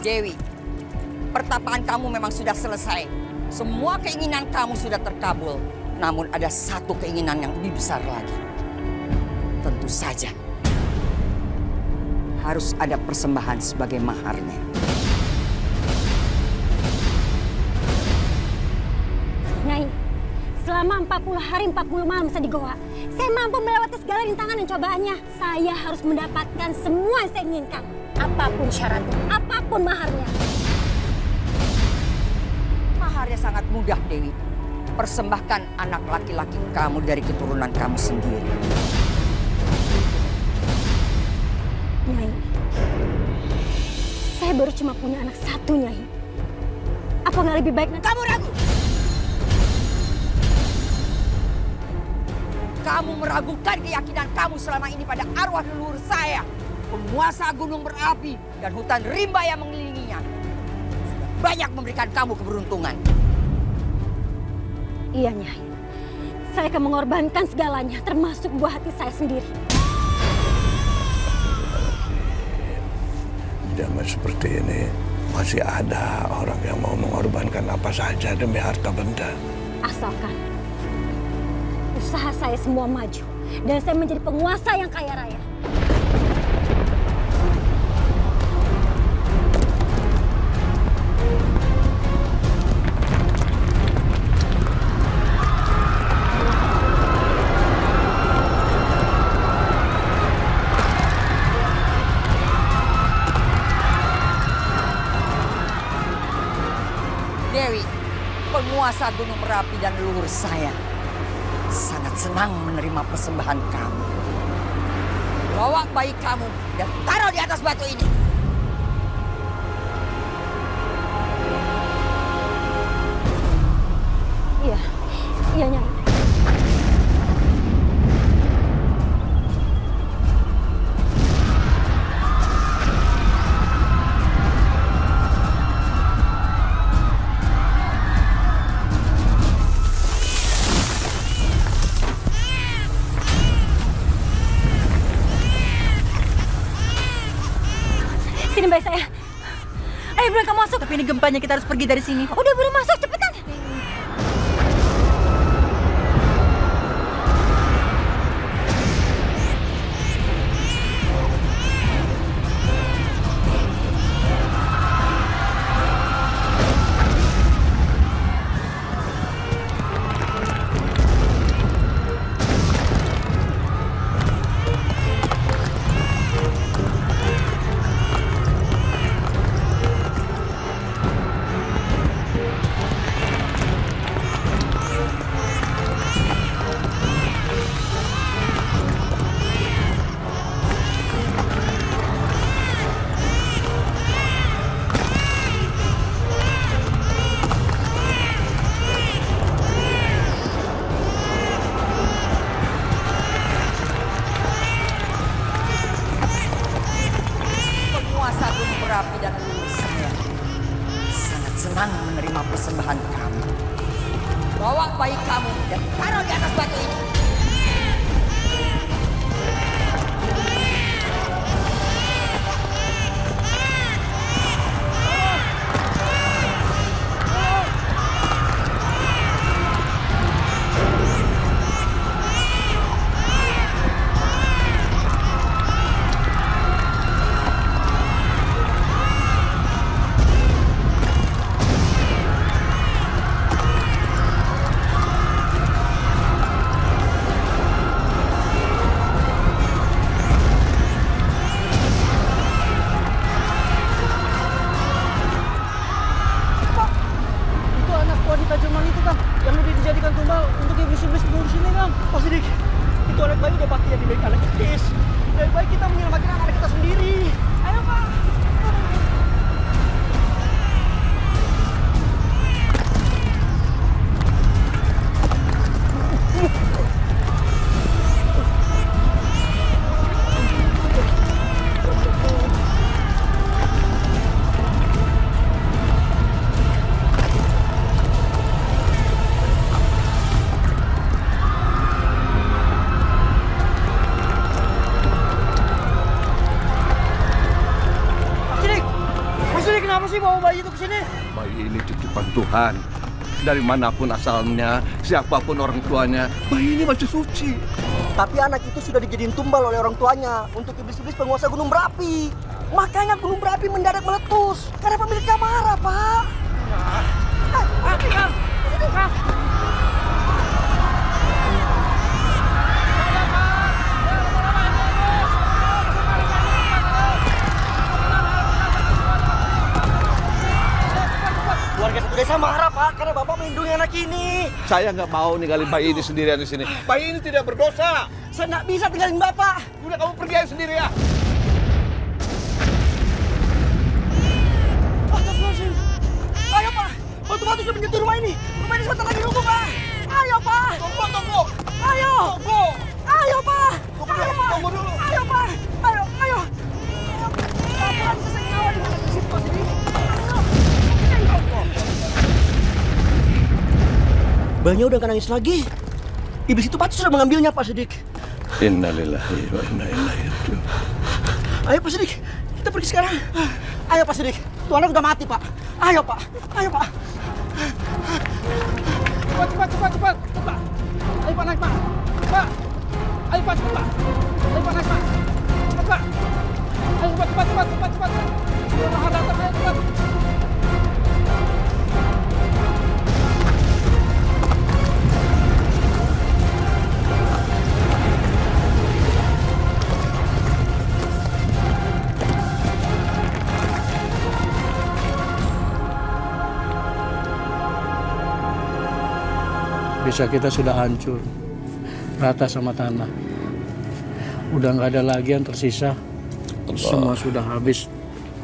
Dewi, pertapaan kamu memang sudah selesai. Semua keinginan kamu sudah terkabul. Namun ada satu keinginan yang lebih besar lagi. Tentu saja harus ada persembahan sebagai maharnya. Nyai, selama 40 hari 40 malam saya di goa, saya mampu melewati segala rintangan dan cobaannya. Saya harus mendapatkan semua yang saya inginkan. Apapun syaratnya, apapun maharnya. Maharnya sangat mudah, Dewi. Persembahkan anak laki-laki kamu dari keturunan kamu sendiri. Nyai, saya baru cuma punya anak satu, Nyai. Apa nggak lebih baik nanti? Kamu ragu? Kamu meragukan keyakinan kamu selama ini pada arwah leluhur saya, penguasa gunung berapi dan hutan rimba yang mengelilinginya. Sudah banyak memberikan kamu keberuntungan. Iya, Nyai. Saya akan mengorbankan segalanya, termasuk buah hati saya sendiri. Zaman seperti ini masih ada orang yang mau mengorbankan apa saja demi harta benda. Asalkan usaha saya semua maju dan saya menjadi penguasa yang kaya raya. Dewi, penguasa gunung berapi dan leluhur saya sangat senang menerima persembahan kamu. Bawa bayi kamu dan taruh di atas batu ini. Iya, iya, Nyai. Sini bayi saya. Ayo buruan kamu masuk. Tapi ini gempanya, kita harus pergi dari sini. Udah buruan masuk, cepetan. Penguasa gunung berapi dan leluhur saya sangat senang menerima persembahan kamu. Bawa bayi kamu dan taruh di atas batu ini. kenapa sih bawa bayi itu ke sini? Bayi ini titipan Tuhan. Dari manapun asalnya, siapapun orang tuanya, bayi ini masih suci. Tapi anak itu sudah dijadiin tumbal oleh orang tuanya untuk iblis-iblis penguasa gunung berapi. Makanya gunung berapi mendadak meletus karena pemiliknya marah, Pak. Warga satu desa marah, Pak, karena Bapak melindungi anak ini. Saya nggak mau ninggalin bayi ini sendirian di sini. Bayi ini tidak berdosa. Saya nggak bisa tinggalin Bapak. Udah kamu pergi aja sendiri ya. Astagfirullahaladzim. Ayo, Pak. Bantu-bantu sudah menyentuh rumah ini. Rumah ini sebentar lagi rubuh, Pak. Ayo, Pak. Tunggu. Ayo. Ayo, Pak. Tunggu dulu. Ayo, Pak. Ayo. Pelan-pelan, saya ngawal di situasi ini. Bayinya udah gak nangis lagi. Iblis itu pasti sudah mengambilnya, Pak Sidik. Innalillahi wa inna ilaihi raji'un. Ayo, Pak Sidik. Kita pergi sekarang. Ayo, Pak Sidik. Tuh anak udah mati, Pak. Ayo, Pak. Cepat. Ayo Pak, naik Pak. Pak. Ayo Pak, cepat Pak. Ayo Pak, naik Pak. Cepat Pak. Ayo cepat. Mahal datang, ayo cepat. Desa kita sudah hancur, rata sama tanah. Udah nggak ada lagi yang tersisa. Semua sudah habis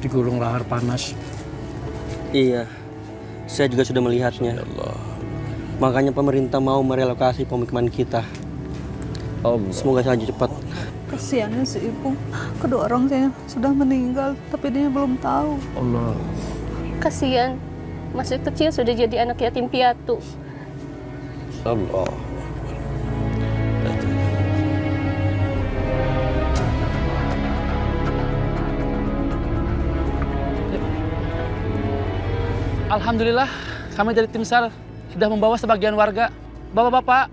di gulung lahar panas. Iya, saya juga sudah melihatnya. Makanya pemerintah mau merelokasi pemukiman kita. Semoga saja cepat. Kasihannya si Ipung, kedua orang saya sudah meninggal, tapi dia belum tahu. Allah. Kasihan, masih kecil sudah jadi anak yatim piatu. Allah. Alhamdulillah, kami dari tim SAR sudah membawa sebagian warga. Bapak-bapak,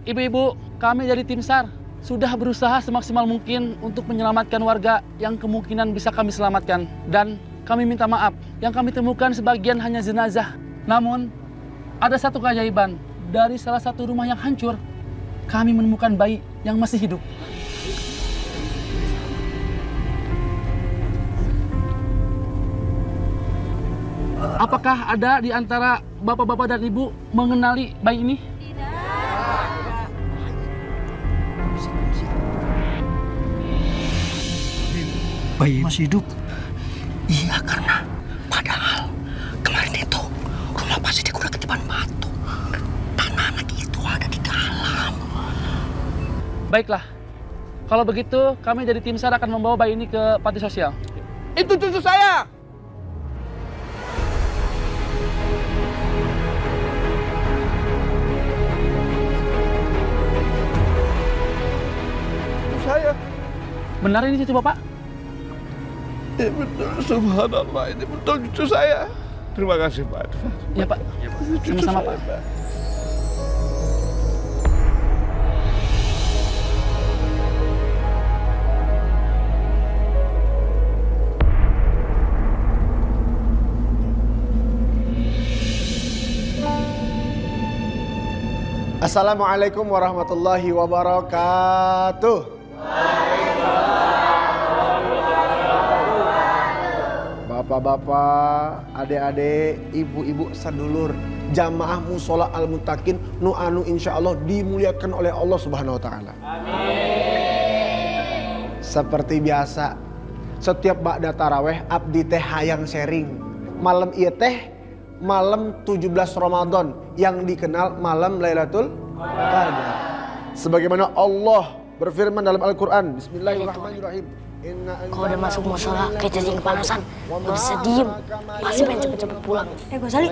ibu-ibu, kami dari tim SAR sudah berusaha semaksimal mungkin untuk menyelamatkan warga yang kemungkinan bisa kami selamatkan. Dan kami minta maaf, yang kami temukan sebagian hanya jenazah. Namun, ada satu keajaiban. Dari salah satu rumah yang hancur, kami menemukan bayi yang masih hidup. Apakah ada di antara bapak-bapak dan ibu mengenali bayi ini? Bayi masih hidup? Iya, karena padahal kemarin itu rumah Pak Sidik udah ketiban batu. Dan anak itu ada di dalam. Baiklah, kalau begitu kami dari tim SAR akan membawa bayi ini ke panti sosial. Itu cucu saya. Benar ini cucu bapak? Ya betul, subhanallah, ini betul cucu saya. Terima kasih Pak. Iya Pak, sama-sama Pak. Assalamualaikum warahmatullahi wabarakatuh. Bapak-bapak, adik-adik, ibu-ibu sadulur, jamaah musola al-muttaqin nu anu insyaallah dimuliakan oleh Allah Subhanahu wa taala. Amin. Seperti biasa, setiap ba'da taraweh abdi teh hayang sharing. Malam ieu teh malam 17 Ramadan yang dikenal malam Lailatul Qadar. Sebagaimana Allah berfirman dalam Al-Qur'an, Bismillahirrahmanirrahim. Kalau udah masuk musola kayak cacing kepanasan, gak bisa diem. Pasti pengen cepet-cepet pulang. Gozali,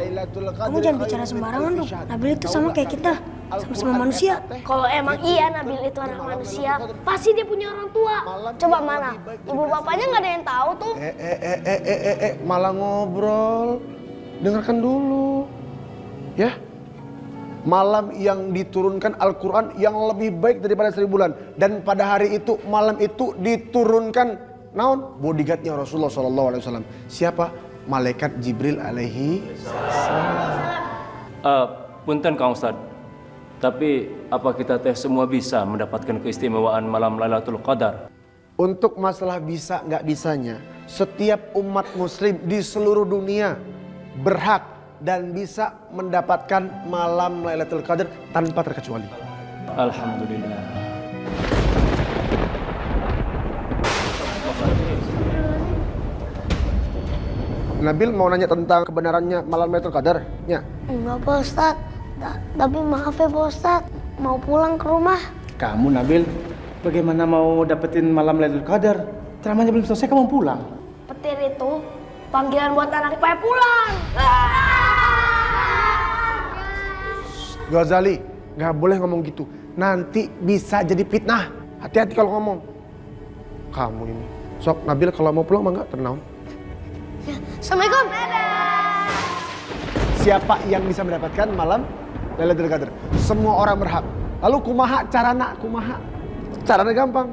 kamu jangan bicara sembarangan dong. Nabil itu sama kayak kita, sama-sama manusia. Kalau emang iya Nabil itu anak manusia, pasti dia punya orang tua. Coba mana? Ibu bapaknya nggak ada yang tahu tuh. Malah ngobrol. Dengarkan dulu. Ya. Malam yang diturunkan Al-Quran yang lebih baik daripada 1000 bulan. Dan pada hari itu, malam itu diturunkan naon? Bodyguardnya Rasulullah SAW. Siapa? Malaikat Jibril alaihi Punten Kang Ustad. Tapi apa kita teh semua bisa mendapatkan keistimewaan malam Lailatul Qadar? Untuk masalah bisa nggak bisanya, setiap umat muslim di seluruh dunia berhak dan bisa mendapatkan malam Lailatul Qadar tanpa terkecuali. Alhamdulillah. Nabil mau nanya tentang kebenarannya malam Lailatul Qadar? Ya. Enggak Pak Ustadz, tapi maaf ya Pak Ustadz, mau pulang ke rumah. Kamu Nabil, bagaimana mau dapetin malam Lailatul Qadar? Ceramahnya belum selesai, kamu pulang. Petir itu panggilan buat anak IPA pulang. Ghazali, nggak boleh ngomong gitu. Nanti bisa jadi fitnah. Hati-hati kalau ngomong. Kamu ini. Sok, Nabil kalau mau pulang mah nggak tenang. Ya, Assalamualaikum. Siapa yang bisa mendapatkan malam Lailatul Qadar? Semua orang berhak. Lalu kumaha carana? Caranya gampang.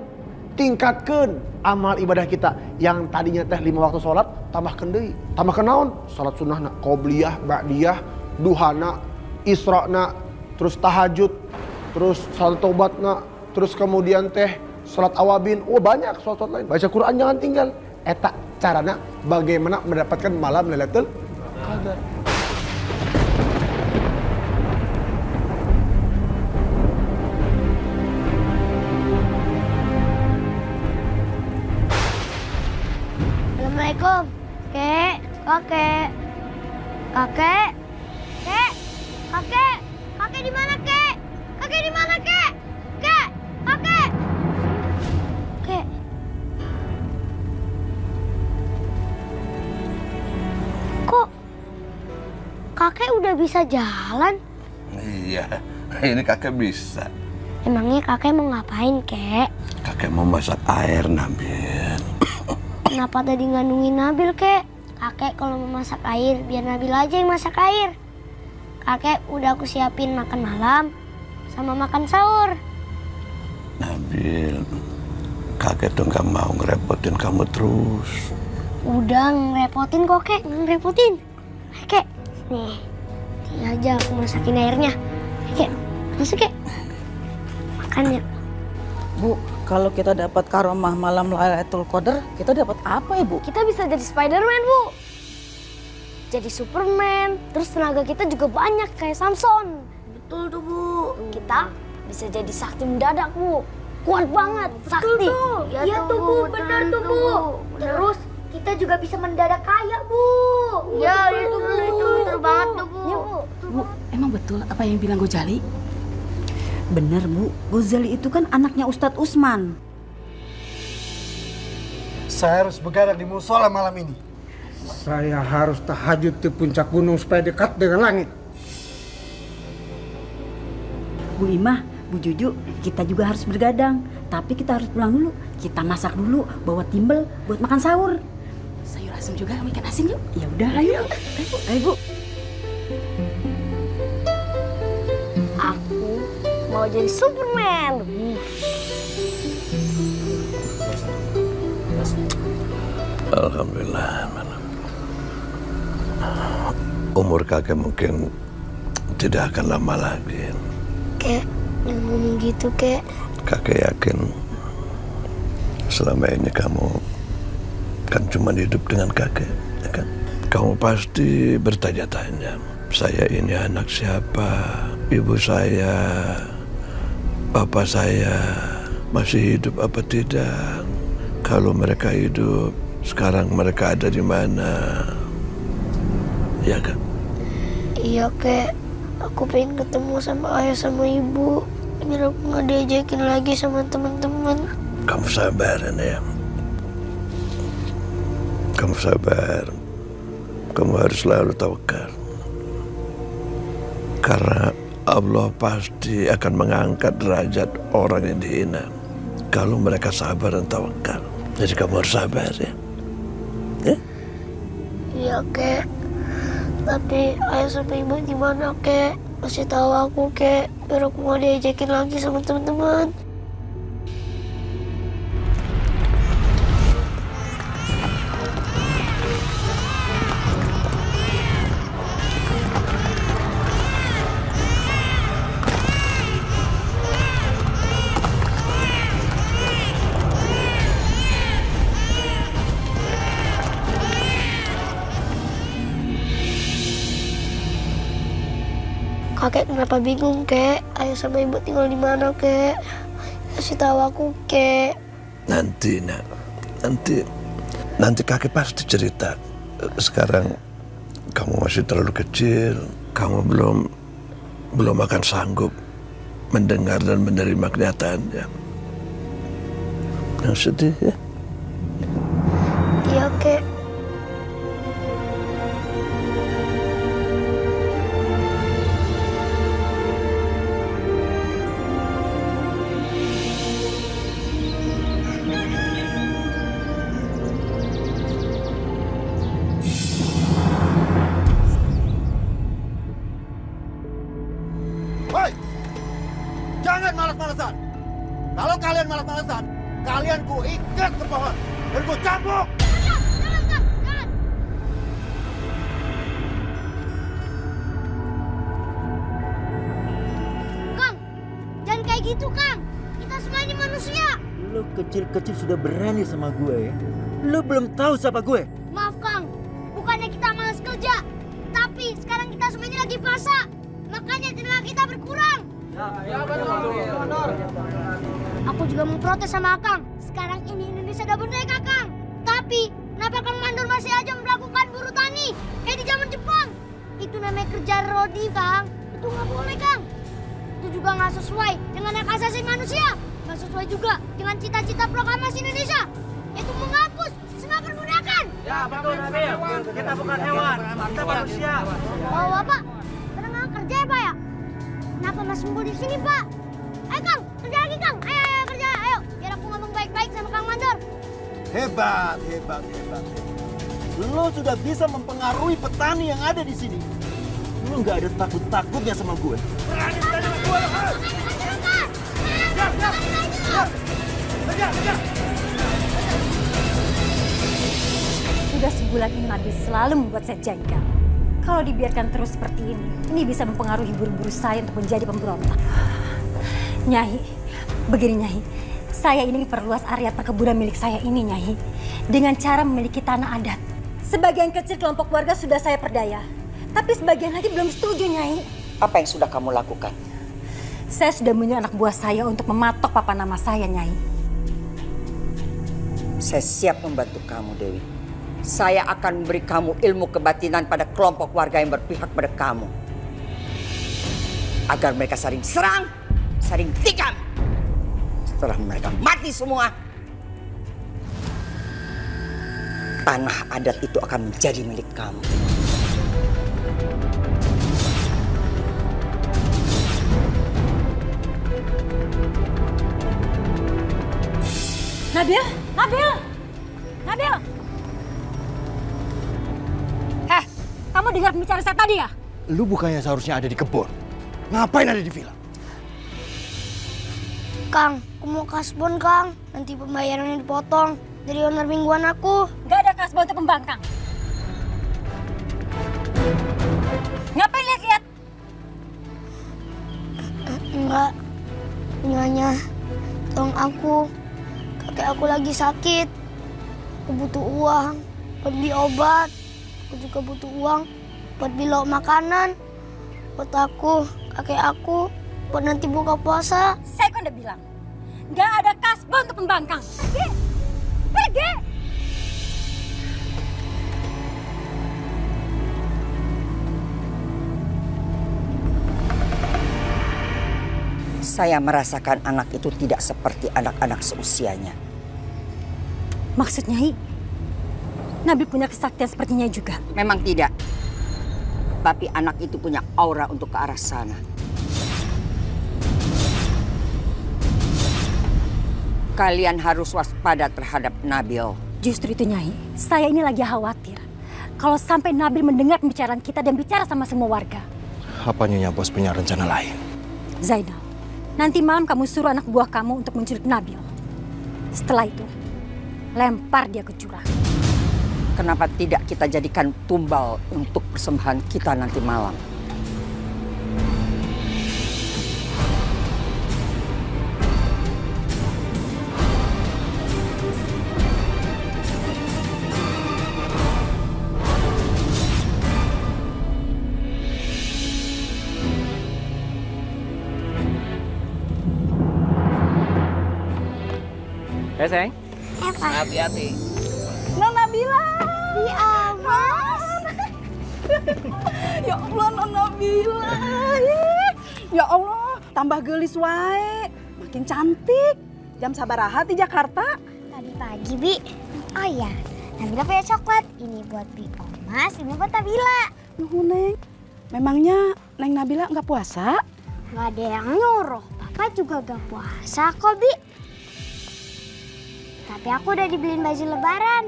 Tingkatkan amal ibadah kita. Yang tadinya teh 5 waktu sholat, tambahkan deui. Tambahkan naon? Sholat sunnahna, qobliyah, ba'diyah, duhana, isra'na, terus tahajud, terus salat taubatna, terus kemudian teh salat awabin. Oh banyak sholat lain. Baca Quran jangan tinggal. Eta carana bagaimana mendapatkan malam Lailatul Qadar. Assalamualaikum. Kakek. Kakek, di mana, Kek? Kakek di mana, Kek? Kakek. Kok kakek udah bisa jalan? Iya, ini kakek bisa. Emangnya kakek mau ngapain, Kek? Kakek mau masak air, Nabil. Kenapa tadi nggak nungguin Nabil, Kek? Kakek kalau mau masak air, biar Nabil aja yang masak air. Kakek udah aku siapin makan malam sama makan sahur. Nabil, kakek tuh nggak mau ngerepotin kamu terus. Udah ngerepotin kok, Kek. Ngerepotin. Kek, nih. Nih aja aku masakin airnya. Kek, masuk, Kek. Makan ya. Bu, kalau kita dapat karomah malam Lailatul Qadar, kita dapat apa ya, Bu? Kita bisa jadi Spider-Man, Bu. Jadi Superman. Terus tenaga kita juga banyak kayak Samson. Betul tuh, Bu. Kita bisa jadi sakti mendadak, Bu. Kuat banget, sakti. Iya tuh, Bu. Benar tuh, Bu. Terus kita juga bisa mendadak kaya, Bu. Ya, itu betul banget tuh, Bu. Bu, emang betul apa yang bilang Gojali? Bener, Bu. Gozali itu kan anaknya Ustadz Usman. Saya harus begadang di musola malam ini. Saya harus tahajud di puncak gunung supaya dekat dengan langit. Bu Imah, Bu Juju, kita juga harus bergadang. Tapi kita harus pulang dulu. Kita masak dulu, bawa timbel buat makan sahur. Sayur asem juga, ikan asin yuk. Ya udah, ayo. Ayo, Bu. Aku mau jadi Superman. Alhamdulillah. Umur kakek mungkin tidak akan lama lagi. Kek, jangan ngomong gitu, Kek. Kakek yakin selama ini kamu kan cuma hidup dengan kakek, ya kan? Kamu pasti bertanya-tanya, saya ini anak siapa? Ibu saya, bapak saya masih hidup apa tidak? Kalau mereka hidup, sekarang mereka ada di mana? Ya kan? Iya, Kek. Aku pengen ketemu sama ayah sama ibu. Biar aku nggak diajakin lagi sama teman-teman. Kamu sabaran ya. Kamu sabar. Kamu harus selalu tawakal. Karena Allah pasti akan mengangkat derajat orang yang dihina kalau mereka sabar dan tawakal. Jadi kamu harus sabar ya. Iya, Kek. Tapi ayah sama ibu di mana, Kek? Kasih tahu aku, Kek. Biar aku nggak diajakin lagi sama teman-teman. Kakek kenapa bingung, Kek? Ayah sama ibu tinggal di mana, Kek? Kasih tahu aku, Kek. Nanti nak, nanti kakek pasti cerita. Sekarang kamu masih terlalu kecil, kamu belum akan sanggup mendengar dan menerima kenyataannya. Yang sedih ya. Iya, Kek. Hei! Jangan malas-malasan. Kalau kalian malas-malasan, kalian ku ikat berpohon dan ku cambuk. Kang, jangan kayak gitu, Kang. Kita semua ini manusia. Lu kecil-kecil sudah berani sama gue ya? Lu belum tahu siapa gue? Maaf, Kang. Bukannya kita malas kerja, tapi sekarang kita semua ini lagi puasa. Makanya tenaga kita berkurang. Aku juga mau protes sama Kang. Sekarang ini Indonesia udah merdeka, Kang. Tapi kenapa Kang Mandor masih aja melakukan buruh tani kayak di zaman Jepang? Itu namanya kerja rodi, Kang. Itu nggak boleh, Kang. Itu juga nggak sesuai dengan hak asasi manusia. Nggak sesuai juga dengan cita-cita proklamasi Indonesia, yaitu menghapus semua perbudakan. Ya betul, Nabil. Kita bukan hewan, kita manusia. Oh, Bapak, tenaga kerja ya, Pak ya? Kenapa masih ngumpul di sini, Pak? Ayo, Kang, kerja lagi, Kang. Ayo, kerja, ayo. Biar aku ngomong baik-baik sama Kang Mandor. Hebat. Lu sudah bisa mempengaruhi petani yang ada di sini. Lu nggak ada takut-takutnya sama gue. Berani sama gue, Sudah sebulan ini Nabil selalu membuat saya jengkel. Kalau dibiarkan terus seperti ini bisa mempengaruhi buru-buru saya untuk menjadi pemberontak. Nyai, begini Nyai, saya ini perluas area perkebunan milik saya ini Nyai, dengan cara memiliki tanah adat. Sebagian kecil kelompok warga sudah saya perdaya, tapi sebagian lagi belum setuju Nyai. Apa yang sudah kamu lakukan? Saya sudah menyuruh anak buah saya untuk mematok papan nama saya Nyai. Saya siap membantu kamu, Dewi. Saya akan memberi kamu ilmu kebatinan pada kelompok warga yang berpihak pada kamu. Agar mereka saling serang, saling tikam. Setelah mereka mati semua, tanah adat itu akan menjadi milik kamu. Nabil! Kamu dengar pembicaraan saya tadi ya? Lu bukannya seharusnya ada di kebun? Ngapain ada di villa? Kang, aku mau kasbon, Kang. Nanti pembayarannya dipotong dari owner mingguan aku. Gak ada kasbon untuk pembangkang. Ngapain lihat-lihat? Enggak. Nyonya, tolong aku. Kakek aku lagi sakit. Aku butuh uang buat beli obat. Aku juga butuh uang buat beli lauk makanan. Buat aku, kakek aku, buat nanti buka puasa. Saya kan udah bilang, gak ada kasbon untuk pembangkang. Pergi! Saya merasakan anak itu tidak seperti anak-anak seusianya. Maksudnya, Nabil punya kesaktian sepertinya juga. Memang tidak. Tapi anak itu punya aura untuk ke arah sana. Kalian harus waspada terhadap Nabil. Justru itu Nyai, saya ini lagi khawatir. Kalau sampai Nabil mendengar pembicaraan kita dan bicara sama semua warga. Apa Nyonya Bos punya rencana lain? Zainal, nanti malam kamu suruh anak buah kamu untuk menculik Nabil. Setelah itu, lempar dia ke jurang. Kenapa tidak kita jadikan tumbal untuk persembahan kita nanti malam? Sayang. Hati-hati. Nona Nabila. Di aman. Ya Allah, Nona Nabila. Ya Allah, tambah gelis wae. Makin cantik. Jam sabaraha di Jakarta? Tadi pagi, Bi. Oh iya, Nabila punya coklat. Ini buat Bi Omas, ini buat Nabila. Nuhun, Neng. Memangnya Neng Nabila nggak puasa? Nggak ada yang nyuruh. Papa juga gak puasa kok, Bi. Tapi aku udah dibeliin baju lebaran.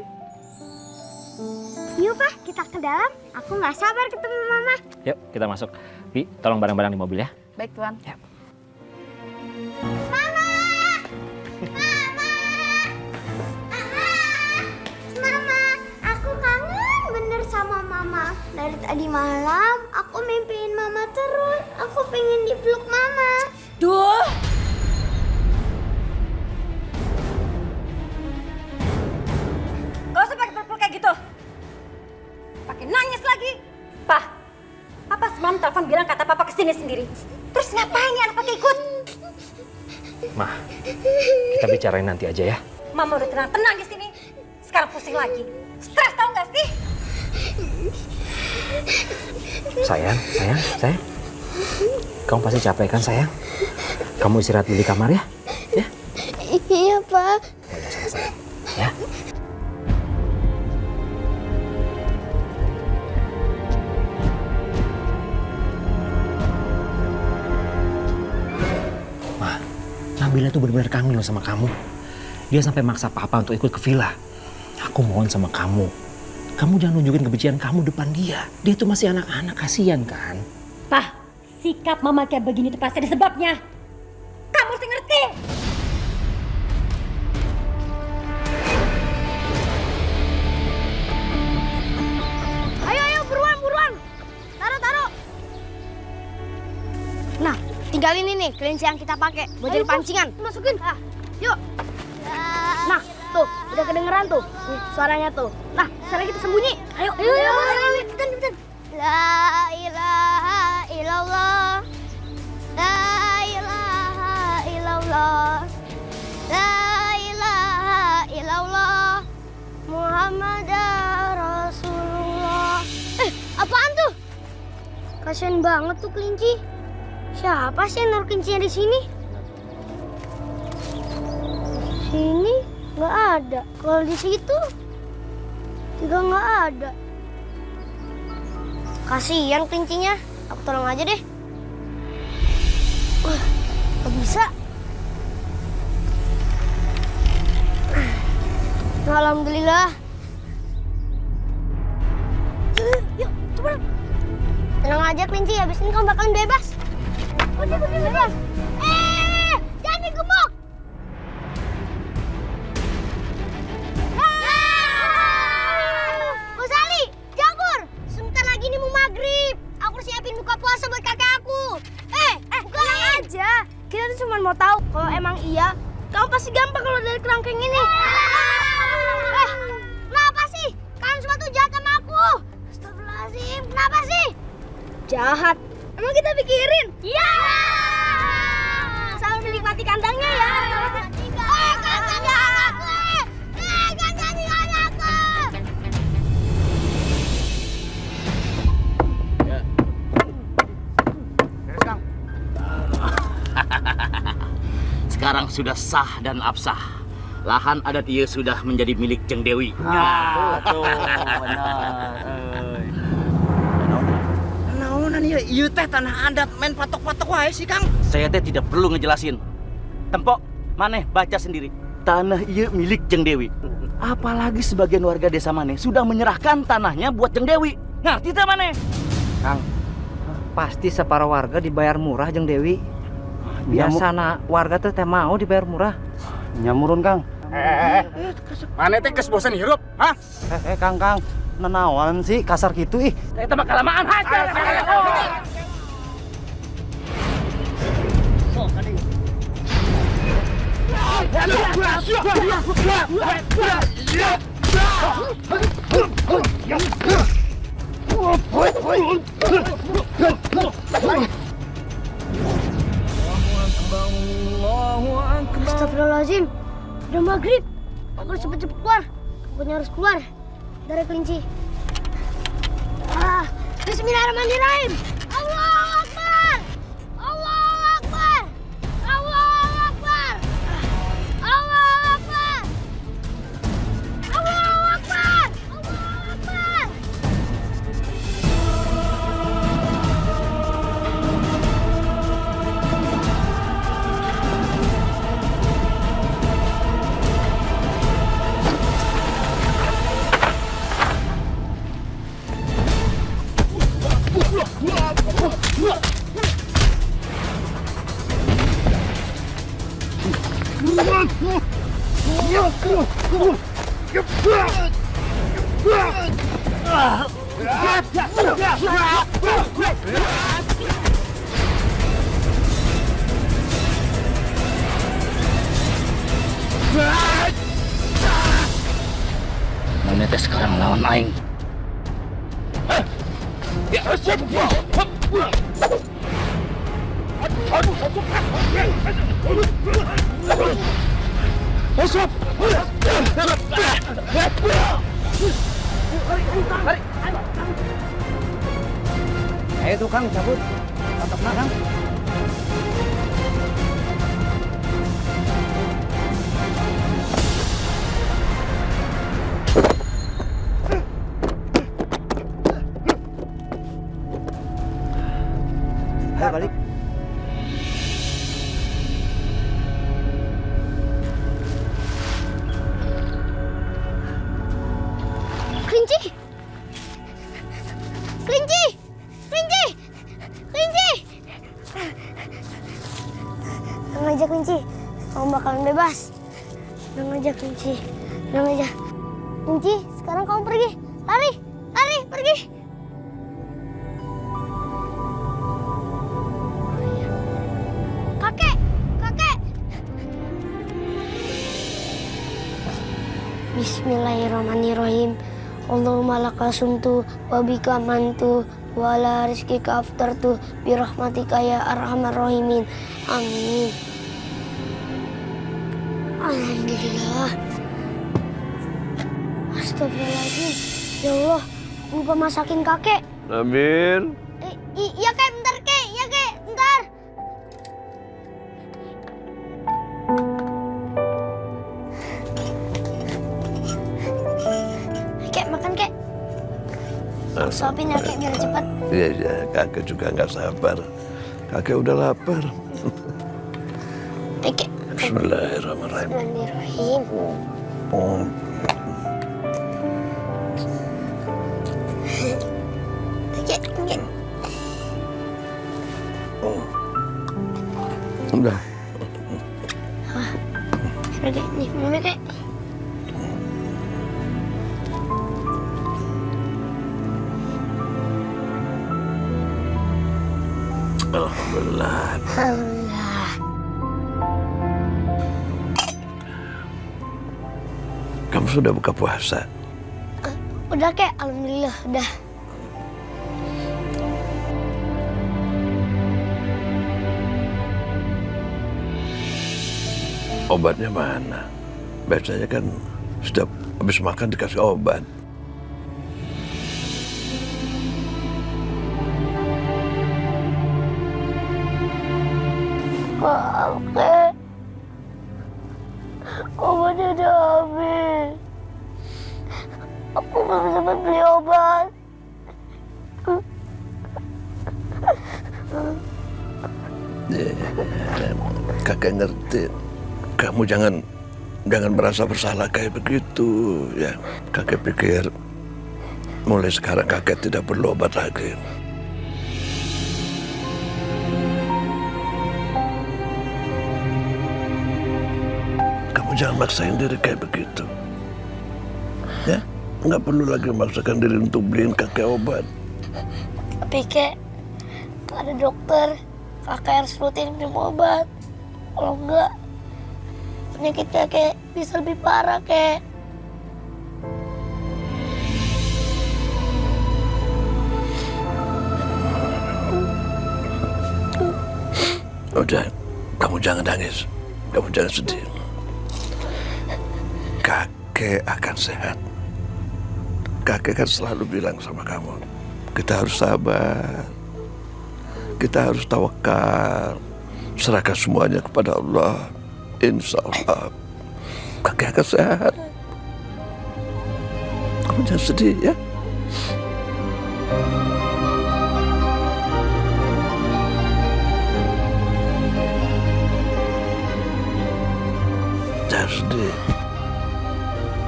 Yuk, Pak, kita ke dalam. Aku nggak sabar ketemu Mama. Yuk, kita masuk. Bi, tolong barang-barang di mobil ya. Baik, Tuan. Ya. Mama! Mama, aku kangen bener sama Mama. Dari tadi malam, aku mimpiin Mama terus. Aku pengen dipeluk Mama. Duh! Gak usah pakai peluk kayak gitu. Pakai nangis lagi. Pak, Papa semalam telepon bilang kata Papa kesini sendiri. Terus ngapain nih anak pakai ikut? Mah, kita bicarain nanti aja ya. Mama udah tenang-tenang di sini. Sekarang pusing lagi. Stres tau gak sih? Sayang. Kamu pasti capek kan sayang? Kamu istirahat dulu di kamar ya? Ya? Iya, Pak. Sayang. Ya? Nabila tuh benar-benar kangen loh sama kamu. Dia sampai maksa Papa untuk ikut ke villa. Aku mohon sama kamu. Kamu jangan nunjukin kebencian kamu depan dia. Dia tuh masih anak-anak, kasihan kan? Pak, sikap Mama kayak begini tuh pasti ada sebabnya. Kamu harus ngerti. Ayo, buruan. Taruh. Nah, tinggal ini nih kelinci yang kita pakai buat jadi pancingan. Masukin. Yuk. Nah, tuh, udah kedengeran tuh. Nih, suaranya tuh. Nah, sekarang kita sembunyi. Ayo. Cepetan. La ilaha illallah. La ilaha illallah. La ilaha illallah. Muhammadar Rasulullah. Apaan tuh? Kasian banget tuh kelinci. Siapa sih yang naruh kelinci di sini? Sini nggak ada. Kalau di situ juga nggak ada. Kasian kelincinya. Aku tolong aja deh. Nggak bisa. Alhamdulillah. Yuk, coba. Tenang aja kelinci, habis ini kamu bakalan bebas. Bebas. Jangan digemuk. Bu Sali, Jagur, sebentar lagi ini mau maghrib. Aku siapin buka puasa buat kakek aku. Tenang aja. Kita tuh cuma mau tahu kalau emang iya, kamu pasti gampang kalau dari kerangkeng ini. Kenapa sih? Kalian semua tuh jahat sama aku. Astagfirullahaladzim, kenapa sih? Jahat. Emang kita pikirin? Iya. Sambil menikmati kandangnya ya. Kandangnya anakku. Kandangnya anakku. Sekarang sudah sah dan absah. lahan adat ieu sudah menjadi milik Jeng Dewi. Betul, benar. Naonan ieu teh tanah adat main patok-patok wae sih, Kang. Saya teh tidak perlu ngejelasin. Tempok, maneh baca sendiri. Tanah ieu milik Jeng Dewi. Apalagi sebagian warga desa maneh sudah menyerahkan tanahnya buat Jeng Dewi. Ngerti teh maneh? Kang, pasti separuh warga dibayar murah Jeng Dewi. Biasana warga teh mau dibayar murah. Nyamurun, Kang. Maneh teh geus bosan hirup, hah? Kang, nanawan sih kasar gitu ih. Eta mah kalamaan hajar. Astagfirullahaladzim, udah maghrib. Aku harus cepet-cepet keluar. Pokoknya harus keluar dari kelinci. Bismillahirrahmanirrahim. Allahu Akbar. Allahu Akbar. Allahu Akbar. Allahu Akbar. Allahu Akbar. Allahu Akbar. Maneh teh sekarang lawan aing. Ayo tuh Kang, cabut. Patokna Kang. Ayo balik. Kelinci! Kelinci! Kelinci! Kelinci! Tenang aja kelinci, kamu bakalan bebas. Tenang aja kelinci, tenang aja. Kelinci, sekarang kamu pergi. Lari, lari, pergi. Kakek, kakek. Bismillahirrahmanirrahim. Allahumma laka sumtu wa bika mantu wa ala rizkika aftartu birahmatika ya arhamar rahimin. Amin. Alhamdulillah. Astagfirullahaladzim. Ya Allah, aku lupa masakin kakek. Nabil. Iya kek, bentar kek. Iya kek, bentar. Kek, makan kek. Aku suapin ya kek biar cepat. Iya, kakek juga nggak sabar. Kakek udah lapar. Kek. Bismillahirrahmanirrahim. Bismillahirrahmanirrahim. Kek, kek. Udah. Udah kek, nih minumnya kek. Alhamdulillah. Alhamdulillah. Kamu sudah buka puasa? Udah kek, alhamdulillah udah. Obatnya mana? Biasanya kan setiap habis makan dikasih obat. Kakek, obatnya obat. Kakek ngerti. Kamu jangan merasa bersalah kayak begitu ya. Kakek pikir mulai sekarang kakek tidak perlu obat lagi. Kamu jangan maksain diri kayak begitu. Ya, nggak perlu lagi memaksakan diri untuk beliin kakek obat. Tapi kek, ada dokter, kakek harus rutin minum obat. Kalau enggak, penyakit kakek bisa lebih parah, kek. Udah, kamu jangan nangis. Kamu jangan sedih. Kakek akan sehat. Kakek kan selalu bilang sama kamu, kita harus sabar. Kita harus tawakal. Serahkan semuanya kepada Allah. Insya Allah kakek akan sehat. Kamu jangan sedih ya. Jangan sedih.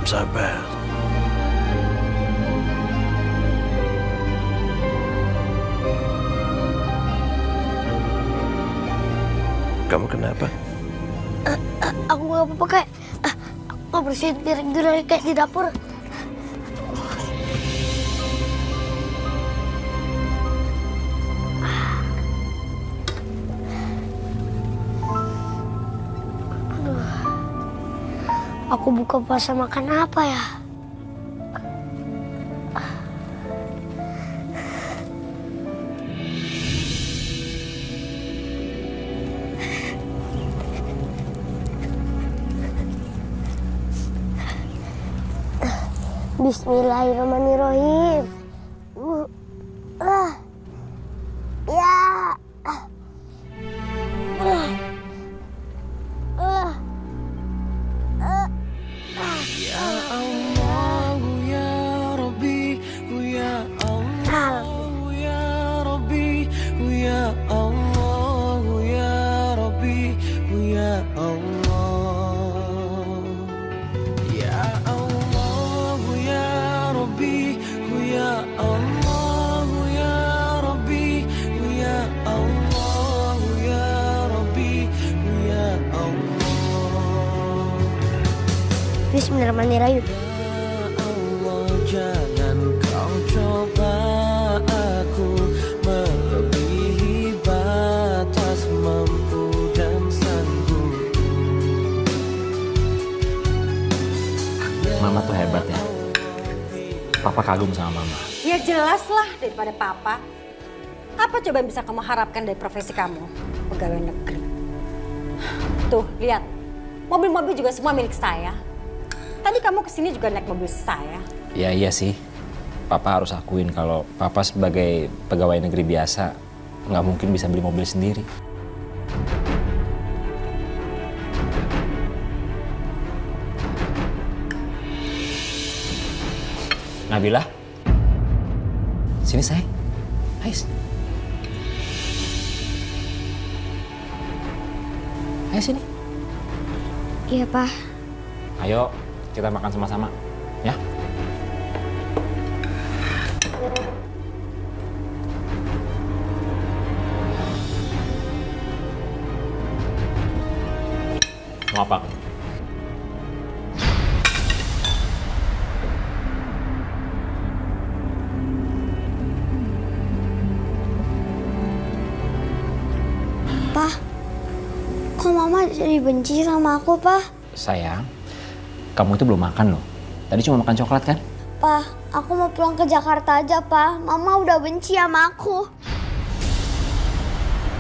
Sabar. Kamu kenapa? Aku nggak apa-apa, kek. Aku bersihin piring-piring kayak di dapur. Aduh. Aku buka puasa makan apa ya? Bismillahirrahmanirrahim. Ya. Ya Allah, ya Rabbi, ya Allah, ya Rabbi, ya Allah, ya Rabbi, ya Allah. Ya Allah, ya Rabbi, ya Allah, ya Rabbi, ya Allah, ya Rabbi, ya Allah. Bismillahirrahmanirrahim. Allah, jangan kau coba aku melebihi batas mampu dan sanggup. Mama tuh hebat ya. Papa kagum sama Mama. Ya jelas lah daripada papa. Apa coba yang bisa kamu harapkan dari profesi kamu? Pegawai negeri. Tuh, lihat. Mobil-mobil juga semua milik saya. Tadi kamu kesini juga naik mobil saya. Ya iya sih. Papa harus akuin kalau Papa sebagai pegawai negeri biasa nggak mungkin bisa beli mobil sendiri. Nabila, sini sayang. Ais. Ayo sini. Iya, Pak. Ayo kita makan sama-sama, ya. Mau apa? Pak, kok Mama jadi benci sama aku, Pak? Sayang, kamu itu belum makan loh. Tadi cuma makan coklat kan? Pak, aku mau pulang ke Jakarta aja, Pak. Mama udah benci sama aku.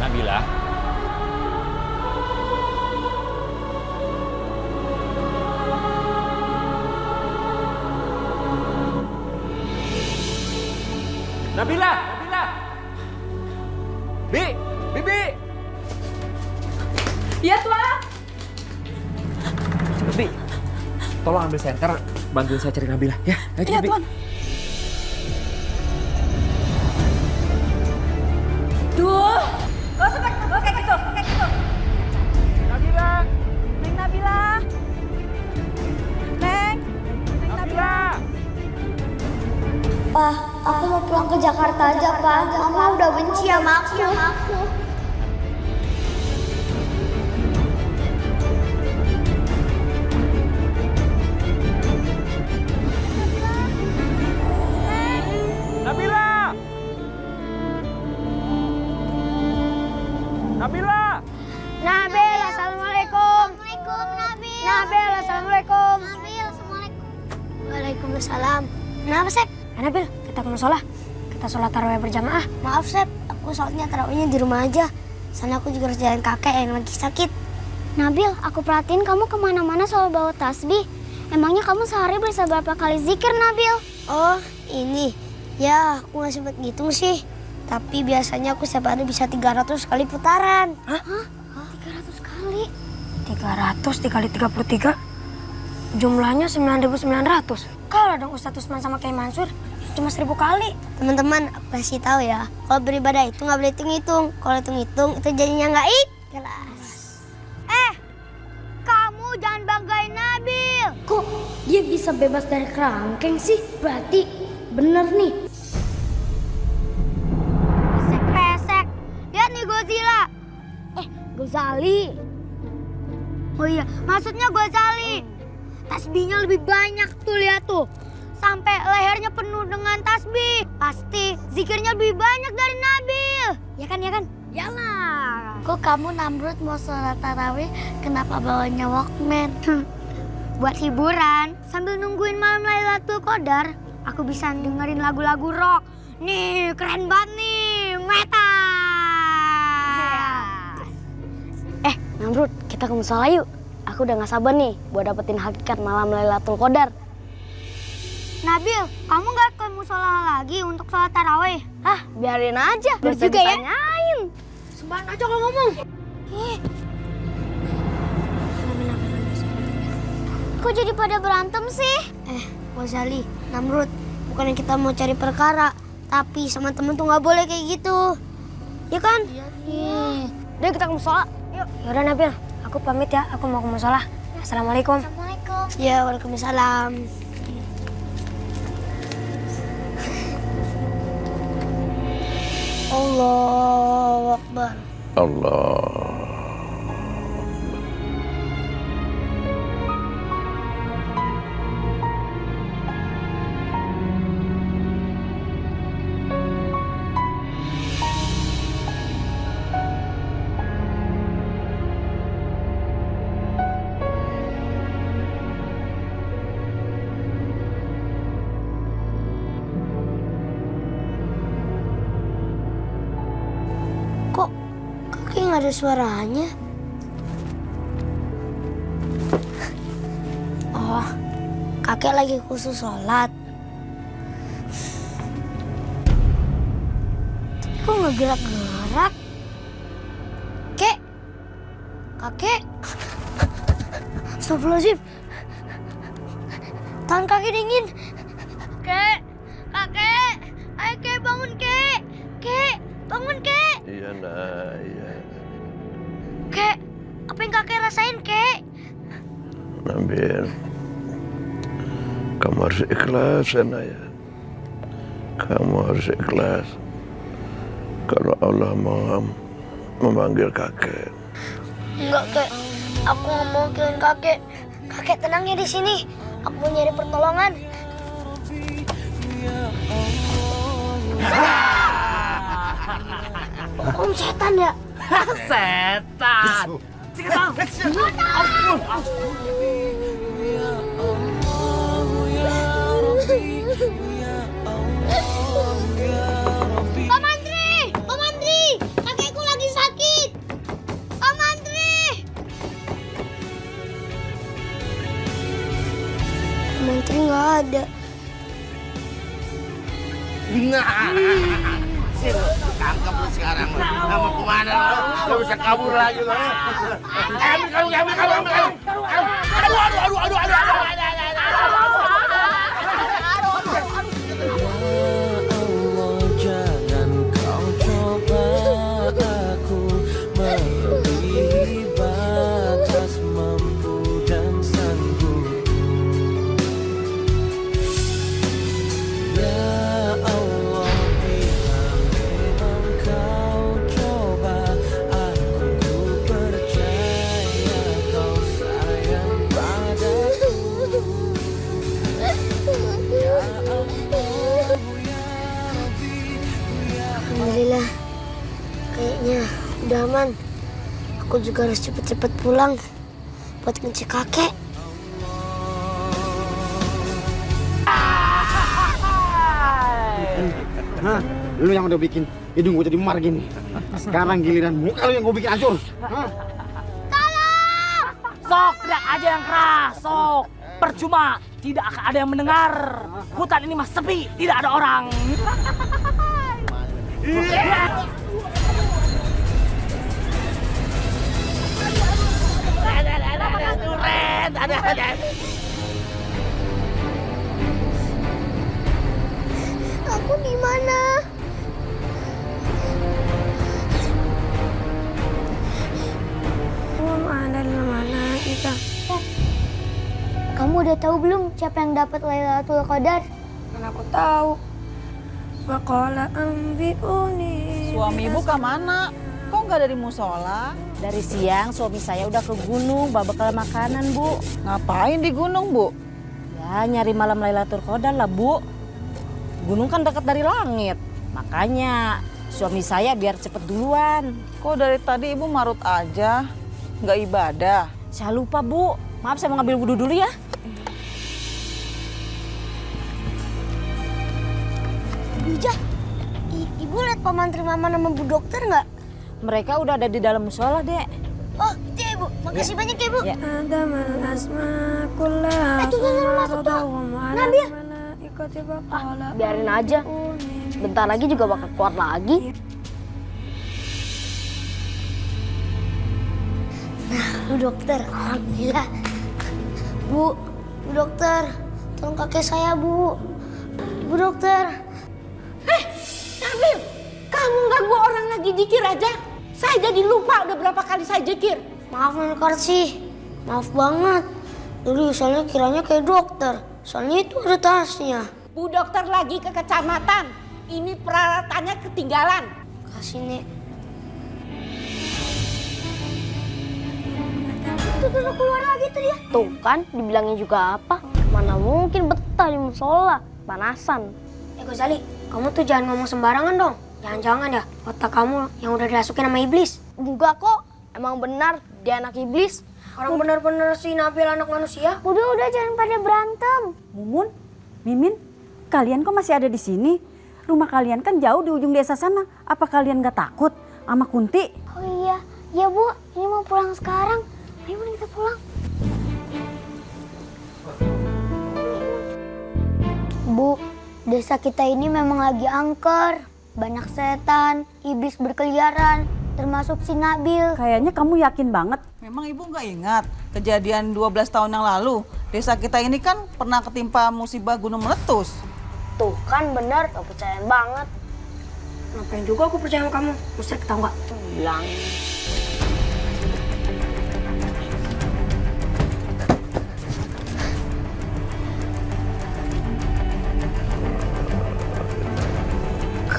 Nabila. Nabila! Nabila! Bibi! Iya, Tuan. Bi, tolong ambil senter, bantuin saya cari Nabila, ya. Ayo, Iya, Bi. Tuan. Pak, aku mau pulang ke Jakarta aja, Pak. Mama udah benci sama aku. Nabila! Nabila! Nabil, assalamualaikum. Assalamualaikum, Nabil. Nabil, assalamualaikum. Nabil, assalamualaikum. Waalaikumsalam. Kenapa, Sep? Nabil, kita ke musola. Kita sholat tarawih berjamaah. Maaf, Sep. Aku sholatnya tarawihnya di rumah aja. Sana aku juga harus jalan kakek yang lagi sakit. Nabil, aku perhatiin kamu kemana-mana selalu bawa tasbih. Emangnya kamu sehari bisa berapa kali zikir, Nabil? Oh, ini. Ya, aku nggak sempat ngitung sih. Tapi biasanya aku setiap hari bisa 300 kali putaran. Hah? 300 kali? 300 dikali 33? Jumlahnya 9.900. Kalau dong Ustadz Usman sama Kiai Mansur, cuma 1.000 kali. Teman-teman, aku kasih tahu ya. Kalau beribadah itu nggak boleh hitung-hitung. Kalau hitung-hitung, itu jadinya nggak ikhlas. Kamu jangan banggain Nabil. Kok dia bisa bebas dari kerangkeng sih? Berarti bener nih. Pesek-pesek. Lihat nih Godzilla. Gozali. Oh iya, maksudnya Gozali. Tasbihnya lebih banyak tuh, lihat tuh. Sampai lehernya penuh dengan tasbih. Pasti zikirnya lebih banyak dari Nabil. Ya kan, ya kan? Yalah. Kok kamu Namrud mau sholat tarawih, kenapa bawanya Walkman? Buat hiburan, sambil nungguin malam Lailatul Qadar, aku bisa dengerin lagu-lagu rock. Nih, keren banget nih, metal. Namrud, kita ke musola yuk. Aku udah gak sabar nih buat dapetin hakikat malam Lailatul Qadar. Nabil, kamu gak ke musola lagi untuk sholat tarawih? Biarin aja. Biar juga ya. Tanyain. Sembaran aja kalau ngomong. Kok jadi pada berantem sih? Gozali, Namrud, bukannya kita mau cari perkara, tapi sama temen tuh gak boleh kayak gitu. Ya kan? Iya. Udah kita ke musola. Yuk. Yaudah Nabil, aku pamit ya. Aku mau ke musola. Assalamualaikum. Assalamualaikum. Ya, waalaikumsalam. Allahu Akbar. Allah. Nggak ada suaranya. Oh, kakek lagi khusus sholat. Kok nggak gerak-gerak? Kakek. Astagfirullahaladzim. Tangan kakek dingin. Kakek. Ayo Kek, bangun Kek. Kek, bangun Kek. Iya nak, iya. Kek, apa yang kakek rasain, Kek? Nabil, kamu harus ikhlas ya nak ya. Kamu harus ikhlas. Kalau Allah mau memanggil kakek. Enggak, Kek. Aku nggak mau kilin kakek. Kakek tenang ya di sini. Aku mau nyari pertolongan. Om setan ya? Setan. Pak Mandri, kakekku lagi sakit. Pak Mandri. Pak Mandri nggak ada. Tangkap lu sekarang lu. Mau kemana lu? Lu bisa kabur lagi lu. Ambil kamu. Allah, jangan kau coba aku melebihi batas mampu dan sanggup. Ya Kayaknya udah aman. Aku juga harus cepet-cepet pulang buat ngecek kakek. Hah? Lu yang udah bikin hidung gue jadi memar gini. Sekarang giliran muka lu yang gue bikin hancur. Hah? Sok, teriak aja yang keras, sok. Percuma, tidak akan ada yang mendengar. Hutan ini mah sepi, tidak ada orang. Aku di mana? Kamu udah tahu belum siapa yang dapat Lailatul Qadar? Mana aku tahu. Waqala anbi'uni. Suami ibu kemana? Kok nggak dari musola? Dari siang suami saya udah ke gunung bawa bekal makanan, Bu. Ngapain di gunung, Bu? Ya, nyari malam Lailatul Qadar lah, Bu. Gunung kan dekat dari langit. Makanya suami saya biar cepet duluan. Kok dari tadi ibu marut aja? Nggak ibadah? Saya lupa, Bu. Maaf, saya mau ngambil wudhu dulu ya. Bijah, ibu lihat paman Mama sama Bu Dokter nggak? Mereka udah ada di dalam musola, Dek. Oh, itu ya, Bu. Makasih banyak ya, Bu. Ya. Tunggu masuk tuh. Nabil. Biarin aja. Bentar lagi juga bakal kuat lagi. Nah, Bu Dokter, alhamdulillah. Bu Dokter, tolong kakek saya, Bu. Bu Dokter. Nabil, kamu ganggu orang lagi jikir aja. Saya jadi lupa udah berapa kali saya jikir. Maaf, Nenek Karsi. Maaf banget. Dulu soalnya kiranya kayak dokter. Soalnya itu ada tasnya. Bu Dokter lagi ke kecamatan. Ini peralatannya ketinggalan. Kasih, Nek. Tuh, keluar lagi tuh dia. Tuh kan, dibilangin juga apa? Mana mungkin betah di musola, panasan. Gozali, kamu tuh jangan ngomong sembarangan dong. Jangan-jangan ya otak kamu yang udah dirasukin sama iblis. Enggak kok, emang benar dia anak iblis. Orang bener-bener si Nabil anak manusia. Udah jangan pada berantem. Mumun, Mimin, kalian kok masih ada di sini? Rumah kalian kan jauh di ujung desa sana. Apa kalian gak takut sama Kunti? Oh iya, ya Bu, ini mau pulang sekarang. Ayo kita pulang. Bu, desa kita ini memang lagi angker. Banyak setan, iblis berkeliaran, termasuk si Nabil. Kayaknya kamu yakin banget. Memang ibu nggak ingat kejadian 12 tahun yang lalu? Desa kita ini kan pernah ketimpa musibah gunung meletus. Tuh kan bener, gak percaya banget. Ngapain juga aku percaya sama kamu? Musyrik tau gak? Bilang.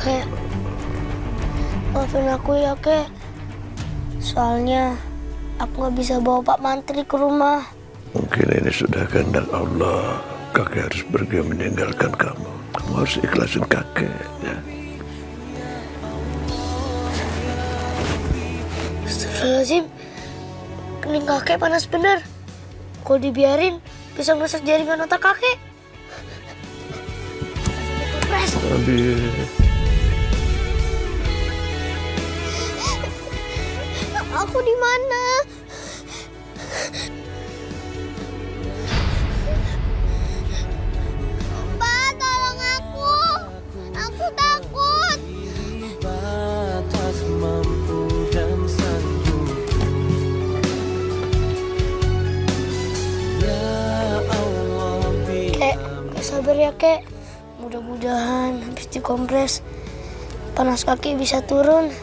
Kek, maafin aku ya, Kek. Soalnya aku gak bisa bawa Pak Mantri ke rumah. Mungkin ini sudah kehendak Allah. Kakek harus pergi meninggalkan kamu. Kamu harus ikhlasin kakek, ya. Astagfirullahaladzim, kening kakek panas bener. Kalau dibiarin, bisa merusak jaringan otak kakek. Nabil. Aku di mana? Pak, tolong aku. Aku takut. Batas mampu dan sanggup. Ya Allah, Kek, sabar ya, Kek. Mudah-mudahan habis dikompres panas kaki bisa turun.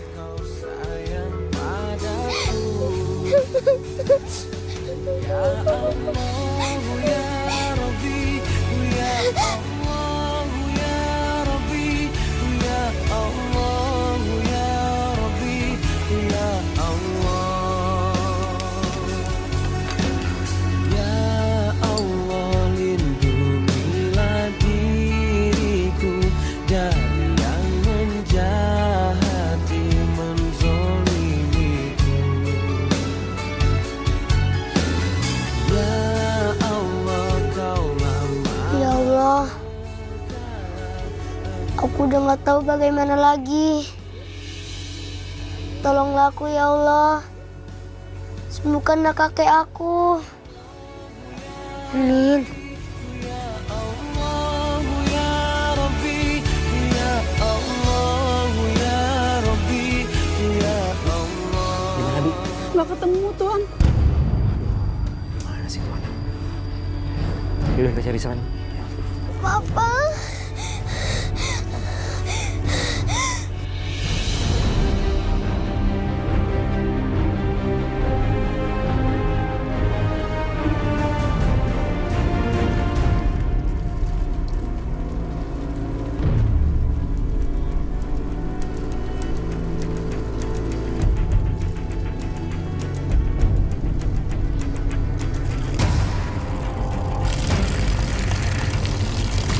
dari yang menjahati, menzolimi. Aku udah nggak tahu bagaimana lagi. Tolonglah aku ya Allah. Sembuhkanlah kakek aku. Amin. Nggak ketemu, Tuan. Mana sih tuh anak? Yaudah kita cari sana. Papa.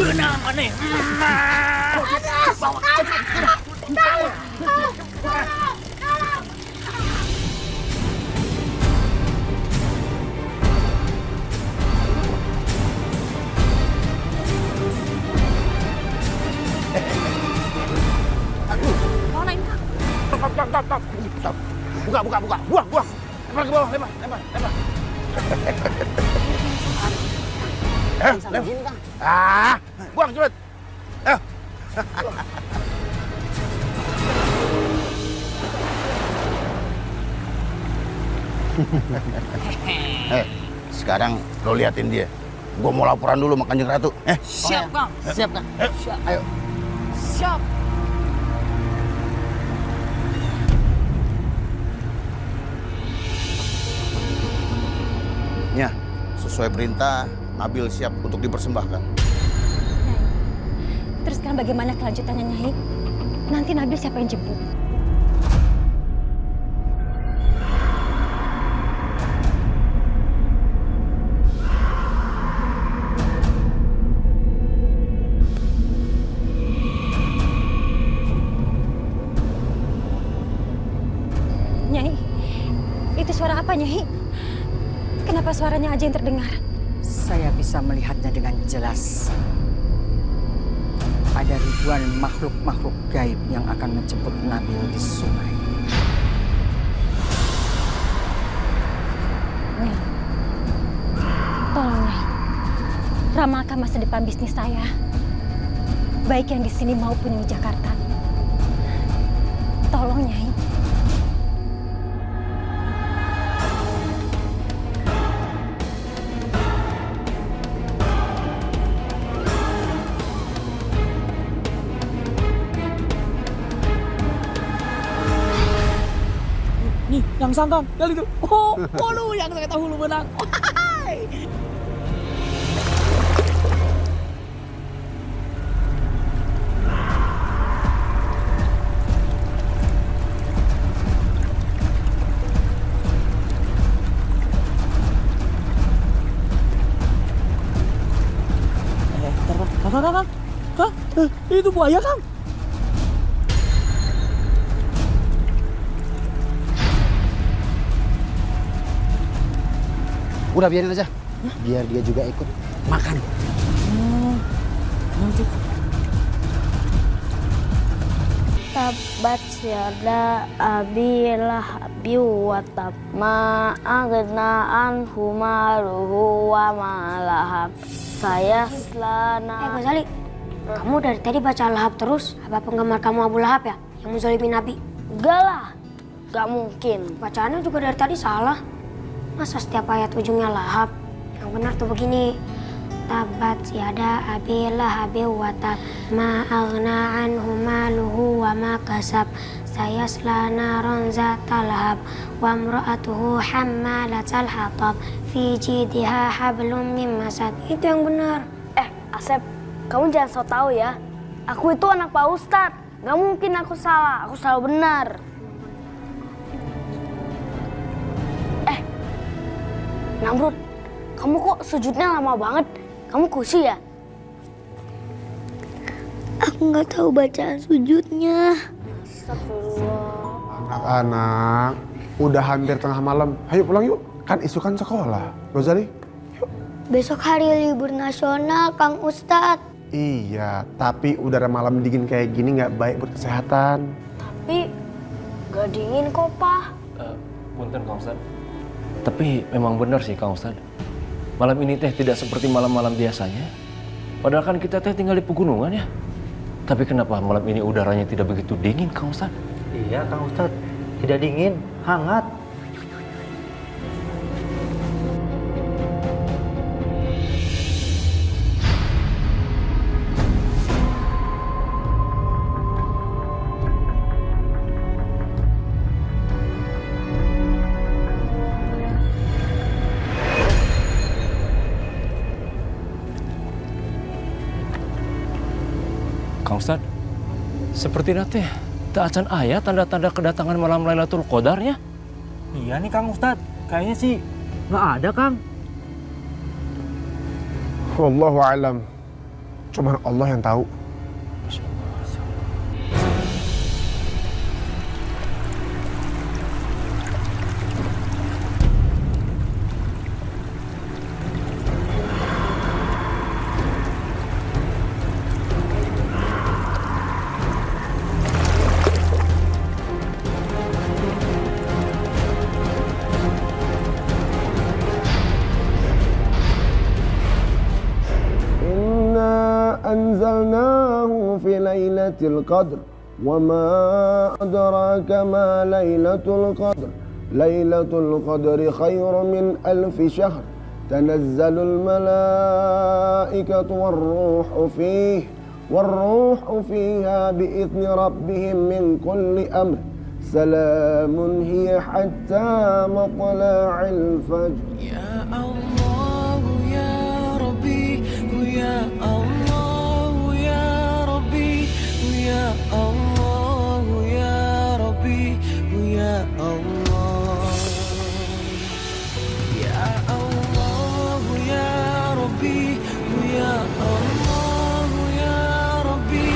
Benang aneh. Buka. Buang. Lempar ke bawah, lempar. Buang cepet. Sekarang lo liatin dia. Gua mau laporan dulu sama Kanjeng Ratu. Siap, Kang. Siap, Kang. Ayo. Siap. Nya, sesuai perintah, Nabil siap untuk dipersembahkan. Terus sekarang bagaimana kelanjutannya, Nyai? Nanti Nabil siapa yang jemput? Nyai, itu suara apa, Nyai? Kenapa suaranya aja yang terdengar? Saya bisa melihatnya dengan jelas. Ada ribuan makhluk-makhluk gaib yang akan menjemput Nabil di sungai. Nyai, tolong Nyai, ramalkan masa depan bisnis saya, baik yang di sini maupun yang di Jakarta. Tolong Nyai. Nih, yang santan, kali itu. Oh, lu yang saya tahu lu menang. Kang. Hah? Itu buaya, Kang. Udah biarin aja. Biar dia juga ikut makan. Tabat yada abi lahabi wa tab ma aghna anhu maluhu wa ma lahab. Saya selana. Ghazali, kamu dari tadi baca lahab terus? Apa penggemar kamu Abu Lahab ya? Yang menzalimi Nabi? Enggak lah. Gak mungkin. Bacaannya juga dari tadi salah. Masa setiap ayat ujungnya lahab? Yang benar tuh begini. Tabat yada abi lahabi wa tab ma aghna anhu maluhu wa ma kasab. Saya selana ronzata lahab wa imra'atuhu hammalatal hatab fi jidha hablum min masad. Itu yang benar. Asep, kamu jangan so tau ya. Aku itu anak Pak Ustadz. Gak mungkin aku salah. Aku selalu benar. Namrud, kamu kok sujudnya lama banget? Kamu kusi ya? Aku nggak tahu bacaan sujudnya. Astagfirullah. Anak-anak, udah hampir tengah malam. Ayo pulang yuk. Kan isukan sekolah. Ghazali, yuk. Besok hari libur nasional, Kang Ustadz. Iya, tapi udara malam dingin kayak gini nggak baik buat kesehatan. Tapi gak dingin kok, Pak. Punten Kang Ustad. Tapi memang benar sih Kang Ustad. Malam ini teh tidak seperti malam-malam biasanya. Padahal kan kita teh tinggal di pegunungan ya. Tapi kenapa malam ini udaranya tidak begitu dingin Kang Ustad? Iya Kang Ustad, tidak dingin, hangat. Kang Ustad, seperti nanti tak acan ayat tanda-tanda kedatangan malam Lailatul Qadarnya. Iya nih Kang Ustad, kayaknya sih nggak ada Kang. Wallahu alam. Cuman Allah yang tahu. أنزلناه في ليلة القدر وما أدراك ما ليلة القدر ليلة القدر خير من 1000 شهر تنزل الملائكة والروح فيها بإذن ربهم من كل أمر سلام هي حتى مطلع الفجر. يا الله يا ربي ويا الله يا الله يا ربي ويا الله يا الله يا ربي ويا الله يا ربي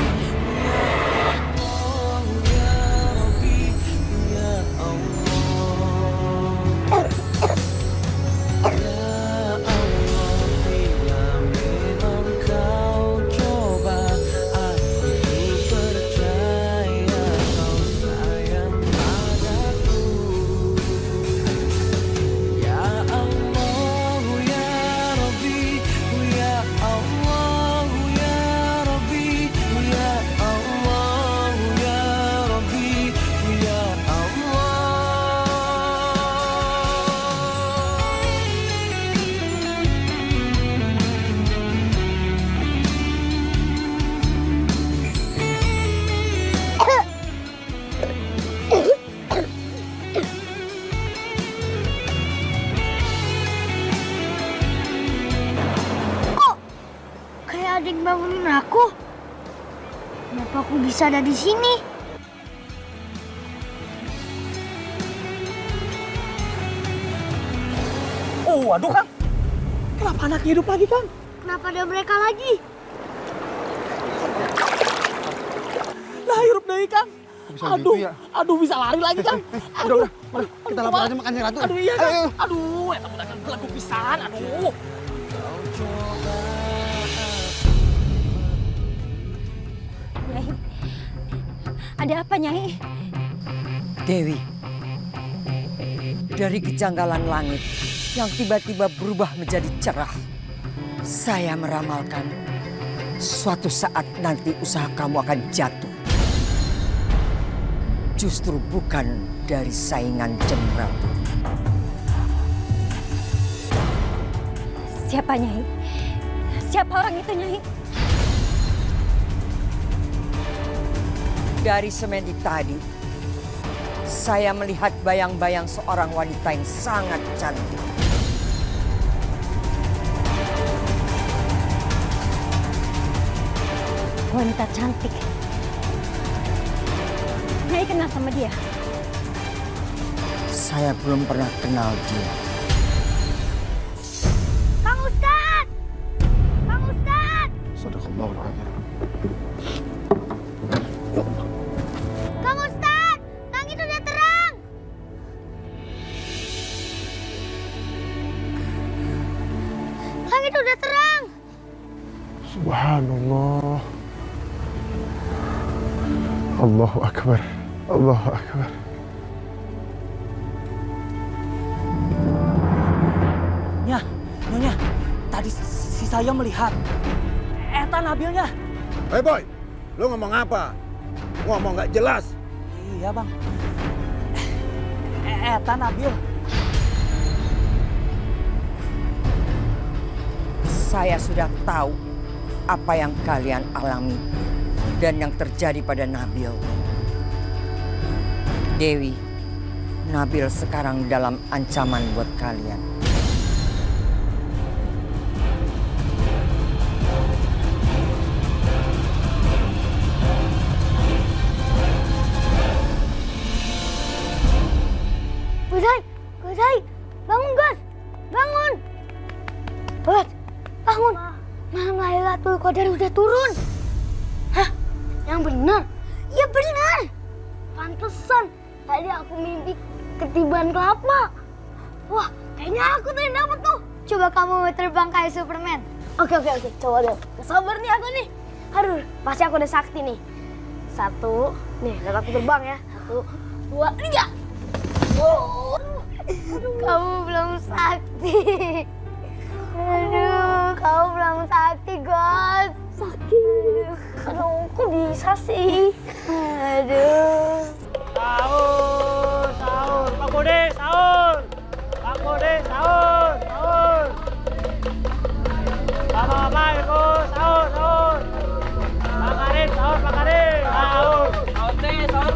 ويا الله يا ربي ويا ada yang bangunin aku. Kenapa aku bisa ada di sini? Oh, waduh Kang. Kenapa anaknya hidup lagi Kang? Kenapa ada mereka lagi? Nah, hidup deh Kang. Aduh, gitu ya? aduh bisa lari lagi Kang. Udah, mari kita lapor aja makan Ratu. Aduh iya Kang. Aduh, eta budak kan belagu pisan. Aduh. Nyai, ada apa Nyai? Dewi, dari kejanggalan langit yang tiba-tiba berubah menjadi cerah, saya meramalkan suatu saat nanti usaha kamu akan jatuh. Justru bukan dari saingan Jemratu. Siapa Nyai? Siapa orang itu Nyai? Dari semedi tadi, saya melihat bayang-bayang seorang wanita yang sangat cantik. Wanita cantik. Nyai kenal sama dia? Saya belum pernah kenal dia. Kang Ustad! Kang Ustad! Sadaqallahul adzim. Kang Ustad! Langit udah terang! Langit udah terang! Subhanallah. Allahu Akbar. Allahu Akbar. Nyonya, tadi si saya melihat eta Nabilnya. Hei boy, lu ngomong apa? Ngomong nggak jelas. Iya bang, eta Nabil. Saya sudah tahu apa yang kalian alami dan yang terjadi pada Nabil. Dewi, Nabil sekarang dalam ancaman buat kalian. Gusai, bangun Gus, bangun. Gus, bangun. Malam Lailatul Qadar udah turun. Hah? Yang benar? Iya benar. Pantesan tadi aku mimpi ketiban kelapa. Wah, kayaknya aku tuh yang dapat tuh. Coba kamu terbang kayak Superman. Oke. Coba deh. Sabar nih aku nih. Aduh, pasti aku udah sakti nih. 1, nih lihat aku terbang ya. 1, 2, 3. Oh. Kamu belum sakti. Aduh, kamu belum sakti, Gus. Sakit. Aduh, kok bisa sih? Aduh. Sahur. Pak Bode, sahur. Pak Bode, sahur. Bapak-bapak, Ibu, sahur. Pak Karim, sahur, Pak Karim. Sahur. Sahur, sahur.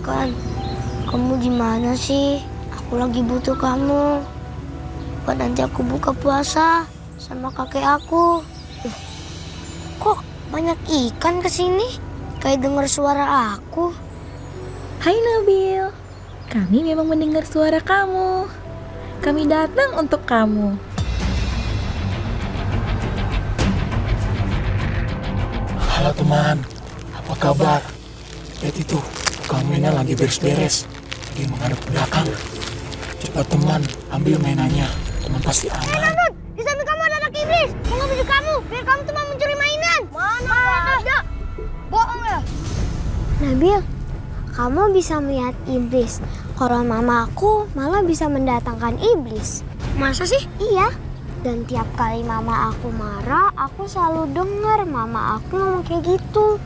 Kan, kamu gimana sih? Aku lagi butuh kamu. Buat nanti aku buka puasa sama kakek aku. Kok banyak ikan kesini? Kayak dengar suara aku. Hai Nabil, kami memang mendengar suara kamu. Kami datang untuk kamu. Halo teman, apa kabar? Lihat itu, kamunya lagi beres-beres, lagi menghadap ke belakang. Cepat teman, ambil mainannya, teman pasti aman. Di samping kamu ada anak iblis. Mau ngebujuk kamu, biar kamu cuma mencuri mainan. Mana ada? Bohong ya? Nabil, kamu bisa melihat iblis. Kalau mama aku malah bisa mendatangkan iblis. Masa sih? Iya. Dan tiap kali mama aku marah, aku selalu dengar mama aku ngomong kayak gitu.